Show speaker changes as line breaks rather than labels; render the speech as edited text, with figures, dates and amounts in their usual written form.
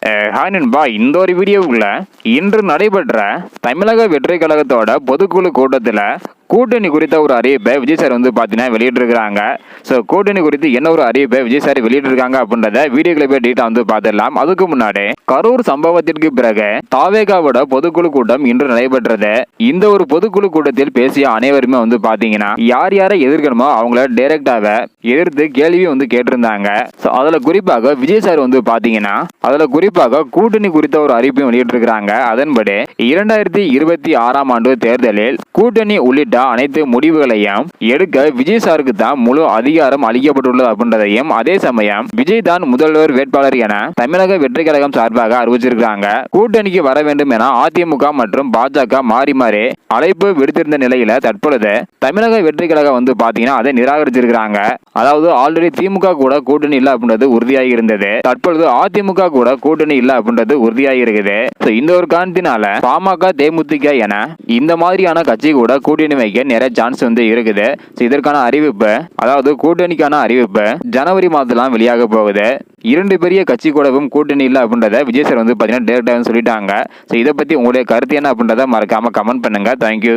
Hi நண்பா, இந்த ஒரு வீடியோவுக்குள்ள இன்று நடைபெற்ற தமிழக வெற்றி கழகத்தோட பொதுக்குழு கூட்டத்தில் கூட்டணி குறித்த ஒரு அறிவிப்பை விஜய் சார் பார்த்தீங்கன்னா வெளியிட்டிருக்கிறாங்க. ஸோ கூட்டணி குறித்து என்ன ஒரு அறிவிப்பை விஜய் சார் வெளியிட்டிருக்காங்க அப்படின்றத வீடியோக்களை போய் டீட்டா பார்த்துடலாம். அதுக்கு முன்னாடி கரூர் சம்பவத்திற்கு பிறகு தாவேகாவோட பொதுக்குழு கூட்டம் இன்று நடைபெற்றது. இந்த ஒரு பொதுக்குழு கூட்டத்தில் பேசிய அனைவருமே பார்த்தீங்கன்னா யார் யாரை எதிர்க்கணுமோ அவங்கள டைரக்டாக எதிர்த்து கேள்வி கேட்டிருந்தாங்க. ஸோ அதில் குறிப்பாக விஜய் சார் பார்த்தீங்கன்னா அதில் குறிப்பாக கூட்டணி குறித்த ஒரு அறிவிப்பையும் வெளியிட்டிருக்கிறாங்க. அதன்படி 2026ஆம் ஆண்டு தேர்தலில் கூட்டணி உள்ளிட்ட அனைத்து முடிவுகளையும் எடுக்க விஜய் சாருக்கு தான் முழு அதிகாரம் அளிக்கப்பட்டுள்ளது அப்படின்றதையும், அதே சமயம் விஜய் தான் முதல்வர் வேட்பாளர் என தமிழக வெற்றி கழகம் சார்பாக அறிவிச்சிருக்காங்க. கூட்டணிக்கு வர வேண்டும் என அதிமுக மற்றும் பாஜக மாறி மாறி அழைப்பு விடுத்திருந்த நிலையில தற்பொழுது தமிழக வெற்றி கழகம் பாத்தீங்கன்னா அதை நிராகரிச்சிருக்காங்க. அதாவது ஆல்ரெடி திமுக கூட கூட்டணி இல்ல அப்படின்றது உறுதியாகி இருந்தது. தற்பொழுது அதிமுக கூட கூட்டணி இல்ல அப்படின்றது உறுதியாகி இருக்குது. இந்த ஒரு காரணத்தினால பாமக, தேமுதிக என இந்த மாதிரியான கட்சி கூட கூட்டணி வைக்க நிறைய சான்ஸ் இருக்குது. இதற்கான அறிவிப்பு, அதாவது கூட்டணிக்கான அறிவிப்பு ஜனவரி மாதத்துல வெளியாக போகுது. இரண்டு பெரிய கட்சி கூடவும் கூட்டணி இல்லை அப்படின்றத விஜய் சார் பார்த்தீங்கன்னா டைரக்டாக சொல்லிட்டாங்க. இதை பத்தி உங்களுடைய கருத்து என்ன அப்படின்றத மறக்காம கமெண்ட் பண்ணுங்க. தேங்க்யூ.